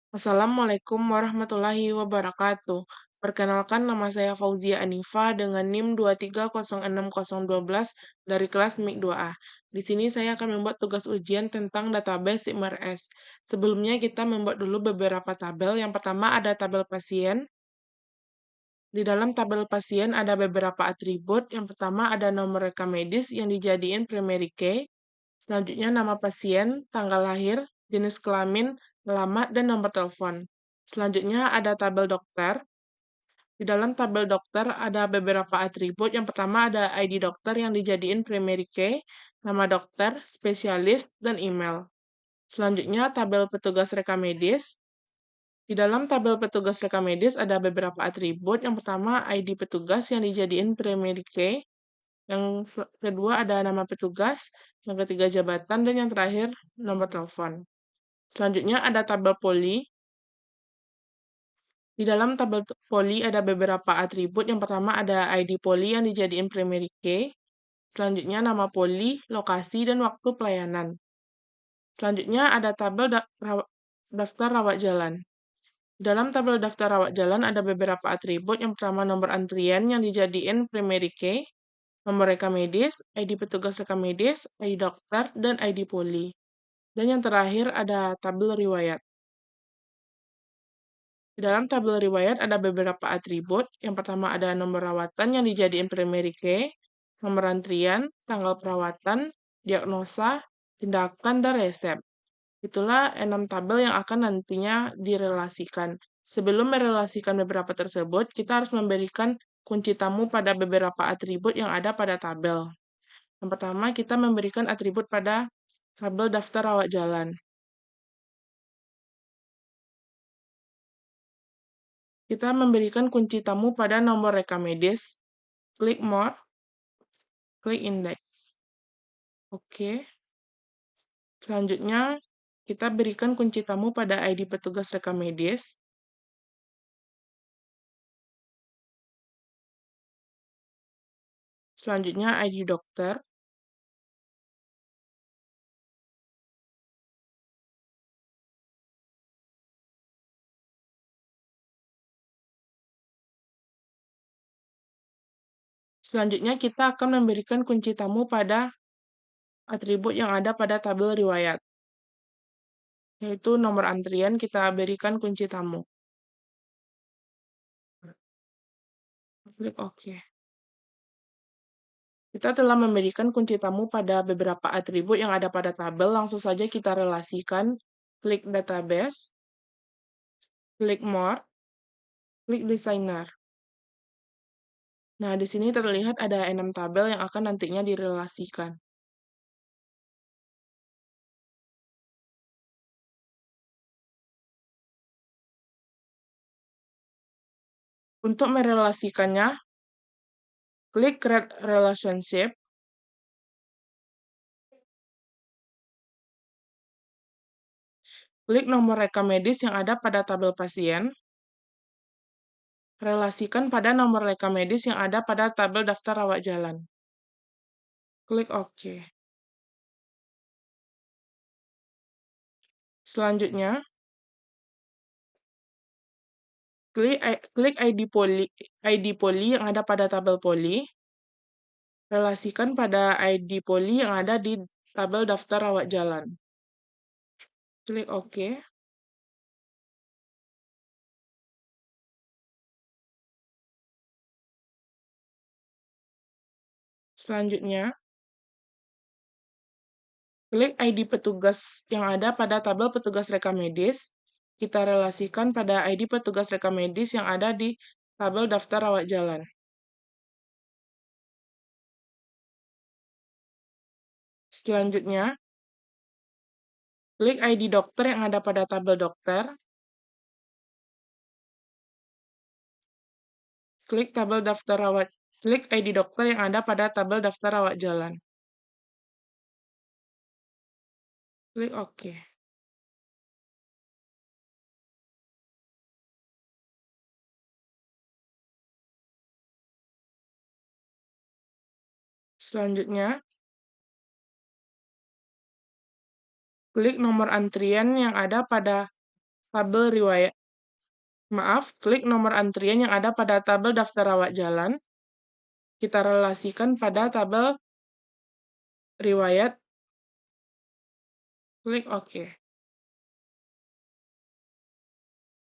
Assalamualaikum warahmatullahi wabarakatuh. Perkenalkan, nama saya Fauzia Anifa dengan NIM 2306012 dari kelas MIK 2A. Di sini saya akan membuat tugas ujian tentang database SIMRS. Sebelumnya kita membuat dulu beberapa tabel. Yang pertama ada tabel pasien. Di dalam tabel pasien ada beberapa atribut. Yang pertama ada nomor rekam medis yang dijadiin primary key. Selanjutnya nama pasien, tanggal lahir, jenis kelamin, alamat, dan nomor telepon. Selanjutnya ada tabel dokter. Di dalam tabel dokter ada beberapa atribut. Yang pertama ada ID dokter yang dijadiin primary key, nama dokter, spesialis, dan email. Selanjutnya tabel petugas rekam medis. Di dalam tabel petugas rekam medis ada beberapa atribut. Yang pertama ID petugas yang dijadiin primary key, yang kedua ada nama petugas, yang ketiga jabatan, dan yang terakhir nomor telepon. Selanjutnya ada tabel poli. Di dalam tabel poli ada beberapa atribut. Yang pertama ada ID poli yang dijadiin primary key. Selanjutnya nama poli, lokasi, dan waktu pelayanan. Selanjutnya ada tabel daftar rawat jalan. Di dalam tabel daftar rawat jalan ada beberapa atribut. Yang pertama nomor antrian yang dijadiin primary key, nomor rekam medis, ID petugas rekam medis, ID dokter, dan ID poli. Dan yang terakhir ada tabel riwayat. Di dalam tabel riwayat ada beberapa atribut. Yang pertama ada nomor rawatan yang dijadiin primary key, nomor antrian, tanggal perawatan, diagnosa, tindakan, dan resep. Itulah 6 tabel yang akan nantinya direlasikan. Sebelum merelasikan beberapa tersebut, kita harus memberikan kunci tamu pada beberapa atribut yang ada pada tabel. Yang pertama, kita memberikan atribut pada tabel daftar rawat jalan. Kita memberikan kunci tamu pada nomor rekam medis, klik more, klik index. Oke. Selanjutnya, kita berikan kunci tamu pada ID petugas rekam medis. Selanjutnya, ID dokter. Selanjutnya, kita akan memberikan kunci tamu pada atribut yang ada pada tabel riwayat, yaitu nomor antrian kita berikan kunci tamu. Klik OK. Kita telah memberikan kunci tamu pada beberapa atribut yang ada pada tabel, langsung saja kita relasikan. Klik database, klik more, klik designer. Nah, di sini terlihat ada 6 tabel yang akan nantinya direlasikan. Untuk merelasikannya, klik Create Relationship, klik nomor rekam medis yang ada pada tabel pasien, relasikan pada nomor rekam medis yang ada pada tabel daftar rawat jalan. Klik OK. Selanjutnya, klik ID poli yang ada pada tabel poli, relasikan pada ID poli yang ada di tabel daftar rawat jalan. Klik OK. Selanjutnya, klik ID petugas yang ada pada tabel petugas rekam medis. Kita relasikan pada ID petugas rekam medis yang ada di tabel daftar rawat jalan. Selanjutnya, klik ID dokter yang ada pada tabel dokter. Klik ID dokter yang ada pada tabel daftar rawat jalan. Klik OK. Selanjutnya, klik nomor antrian yang ada pada tabel riwayat. Maaf, klik nomor antrian yang ada pada tabel daftar rawat jalan. Kita relasikan pada tabel riwayat. Klik OK.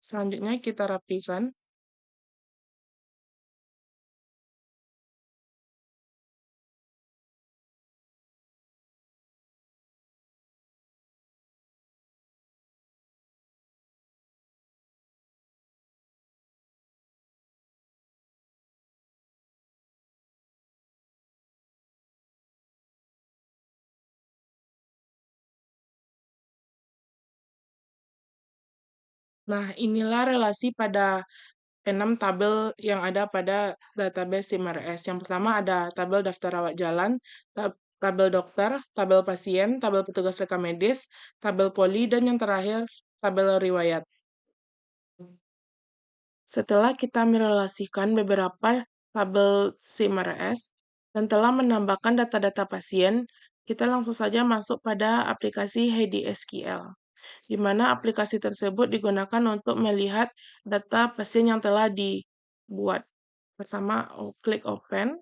Selanjutnya kita rapikan. Nah, inilah relasi pada 6 tabel yang ada pada database SIMRS. Yang pertama ada tabel daftar rawat jalan, tabel dokter, tabel pasien, tabel petugas rekam medis, tabel poli, dan yang terakhir tabel riwayat. Setelah kita merelasikan beberapa tabel SIMRS dan telah menambahkan data-data pasien, kita langsung saja masuk pada aplikasi HDSQL, di mana aplikasi tersebut digunakan untuk melihat data pasien yang telah dibuat. Pertama, klik Open,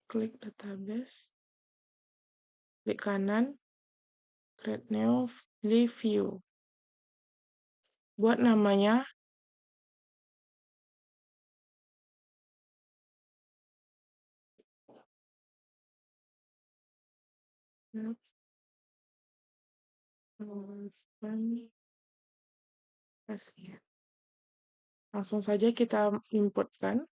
klik Database, klik kanan, Create New, pilih View. Buat namanya, pasien. Langsung saja kita inputkan.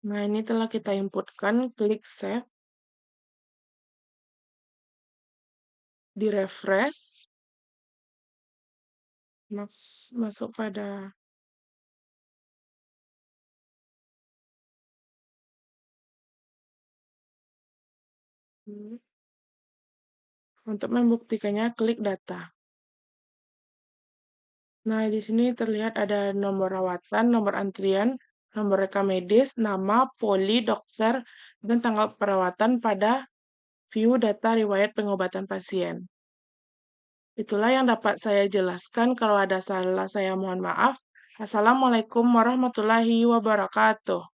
Nah, ini telah kita inputkan, klik save, di-refresh, masuk pada untuk membuktikannya, klik data. Nah, di sini terlihat ada nomor rawatan, nomor antrian, nomor rekam medis, nama, poli, dokter, dan tanggal perawatan pada view data riwayat pengobatan pasien. Itulah yang dapat saya jelaskan. Kalau ada salah, saya mohon maaf. Assalamualaikum warahmatullahi wabarakatuh.